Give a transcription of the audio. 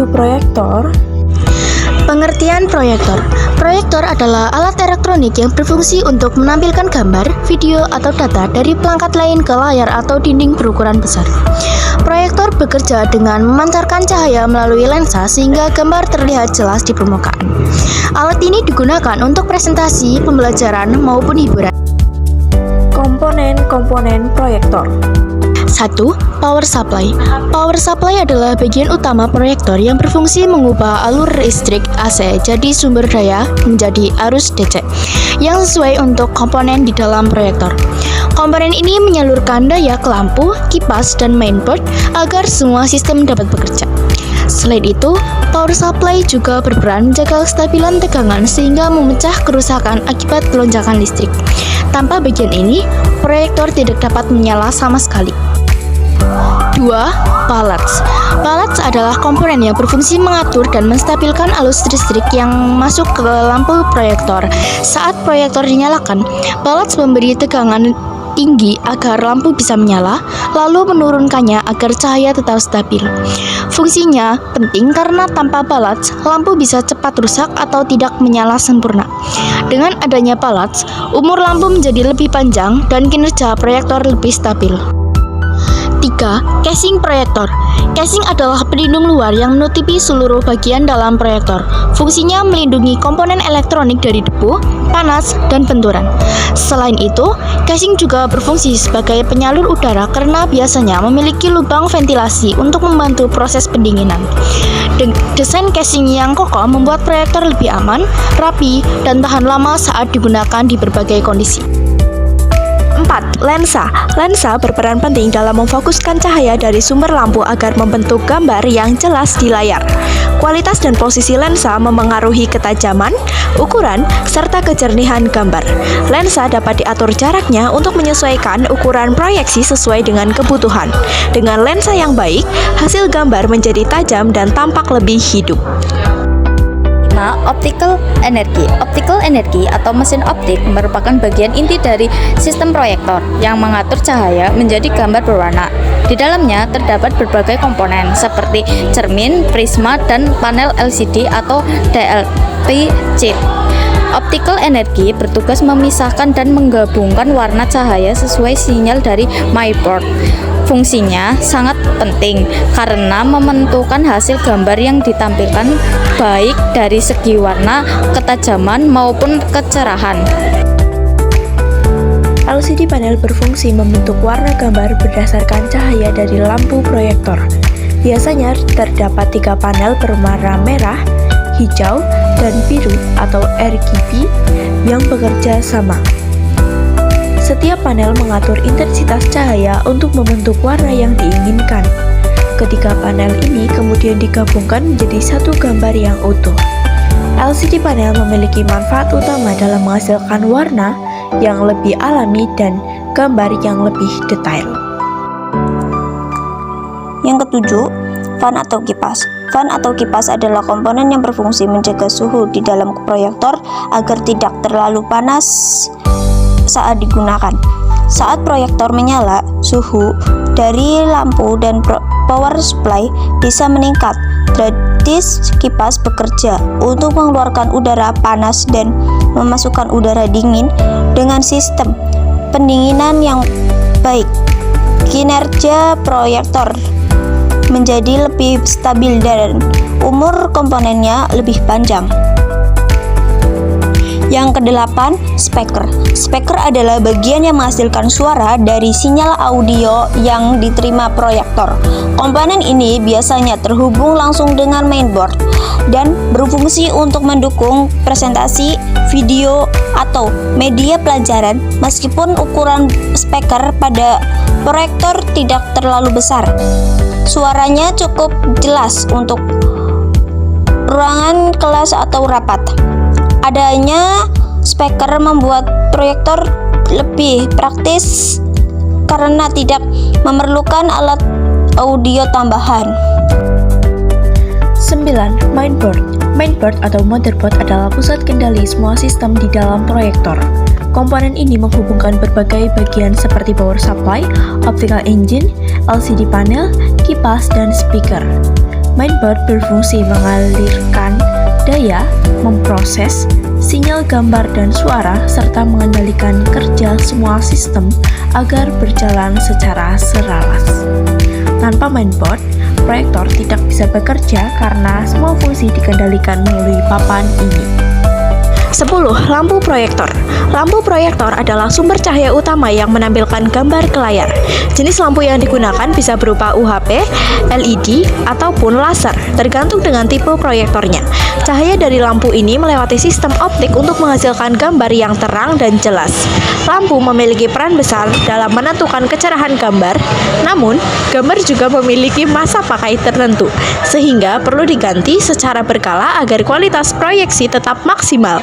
itu proyektor? Pengertian proyektor. Proyektor adalah alat elektronik yang berfungsi untuk menampilkan gambar, video, atau data dari perangkat lain ke layar atau dinding berukuran besar. Proyektor bekerja dengan memancarkan cahaya melalui lensa sehingga gambar terlihat jelas di permukaan. Alat ini digunakan untuk presentasi, pembelajaran, maupun hiburan. Komponen-komponen proyektor. 1. Power supply. Power supply adalah bagian utama proyektor yang berfungsi mengubah alur listrik AC jadi sumber daya menjadi arus DC yang sesuai untuk komponen di dalam proyektor. Komponen ini menyalurkan daya ke lampu, kipas, dan mainboard agar semua sistem dapat bekerja. Selain itu, power supply juga berperan menjaga kestabilan tegangan sehingga memecah kerusakan akibat lonjakan listrik. Tanpa bagian ini, proyektor tidak dapat menyala sama sekali. 2. Ballasts. Ballasts adalah komponen yang berfungsi mengatur dan menstabilkan arus listrik yang masuk ke lampu proyektor. Saat proyektor dinyalakan, ballasts memberi tegangan tinggi agar lampu bisa menyala, lalu menurunkannya agar cahaya tetap stabil. Fungsinya penting karena tanpa ballasts, lampu bisa cepat rusak atau tidak menyala sempurna. Dengan adanya ballasts, umur lampu menjadi lebih panjang dan kinerja proyektor lebih stabil. 3. Casing proyektor. Casing adalah pelindung luar yang menutupi seluruh bagian dalam proyektor. Fungsinya melindungi komponen elektronik dari debu, panas, dan benturan. Selain itu, casing juga berfungsi sebagai penyalur udara karena biasanya memiliki lubang ventilasi untuk membantu proses pendinginan. Desain casing yang kokoh membuat proyektor lebih aman, rapi, dan tahan lama saat digunakan di berbagai kondisi. 4. Lensa. Lensa berperan penting dalam memfokuskan cahaya dari sumber lampu agar membentuk gambar yang jelas di layar. Kualitas dan posisi lensa memengaruhi ketajaman, ukuran, serta kejernihan gambar. Lensa dapat diatur jaraknya untuk menyesuaikan ukuran proyeksi sesuai dengan kebutuhan. Dengan lensa yang baik, hasil gambar menjadi tajam dan tampak lebih hidup. Optical energy. Optical energy atau mesin optik merupakan bagian inti dari sistem proyektor yang mengatur cahaya menjadi gambar berwarna. Di dalamnya terdapat berbagai komponen seperti cermin, prisma, dan panel LCD atau DLP chip. Optical energy bertugas memisahkan dan menggabungkan warna cahaya sesuai sinyal dari mainboard. Fungsinya sangat penting karena menentukan hasil gambar yang ditampilkan baik dari segi warna, ketajaman, maupun kecerahan. LCD panel berfungsi membentuk warna gambar berdasarkan cahaya dari lampu proyektor. Biasanya terdapat 3 panel berwarna merah, hijau, dan biru atau RGB yang bekerja sama. Setiap panel mengatur intensitas cahaya untuk membentuk warna yang diinginkan. Ketiga panel ini kemudian digabungkan menjadi satu gambar yang utuh. LCD panel memiliki manfaat utama dalam menghasilkan warna yang lebih alami dan gambar yang lebih detail. Yang ketujuh, fan atau kipas. Fan atau kipas adalah komponen yang berfungsi menjaga suhu di dalam proyektor agar tidak terlalu panas saat digunakan. Saat proyektor menyala, suhu dari lampu dan power supply bisa meningkat. Disk kipas bekerja untuk mengeluarkan udara panas dan memasukkan udara dingin dengan sistem pendinginan yang baik. Kinerja proyektor menjadi lebih stabil dan umur komponennya lebih panjang. Yang kedelapan, speaker. Speaker adalah bagian yang menghasilkan suara dari sinyal audio yang diterima proyektor. Komponen ini biasanya terhubung langsung dengan mainboard dan berfungsi untuk mendukung presentasi, video, atau media pelajaran meskipun ukuran speaker pada proyektor tidak terlalu besar. Suaranya cukup jelas untuk ruangan kelas atau rapat. Adanya speaker membuat proyektor lebih praktis karena tidak memerlukan alat audio tambahan. 9. Mainboard. Mainboard atau motherboard adalah pusat kendali semua sistem di dalam proyektor. Komponen ini menghubungkan berbagai bagian seperti power supply, optical engine, LCD panel, kipas, dan speaker. Mainboard berfungsi mengalirkan daya, memproses sinyal gambar dan suara, serta mengendalikan kerja semua sistem agar berjalan secara selaras. Tanpa mainboard, proyektor tidak bisa bekerja karena semua fungsi dikendalikan melalui papan ini. 10. Lampu proyektor. Lampu proyektor adalah sumber cahaya utama yang menampilkan gambar ke layar. Jenis lampu yang digunakan bisa berupa UHP, LED, ataupun laser, tergantung dengan tipe proyektornya. Cahaya dari lampu ini melewati sistem optik untuk menghasilkan gambar yang terang dan jelas. Lampu memiliki peran besar dalam menentukan kecerahan gambar, namun gambar juga memiliki masa pakai tertentu, sehingga perlu diganti secara berkala agar kualitas proyeksi tetap maksimal.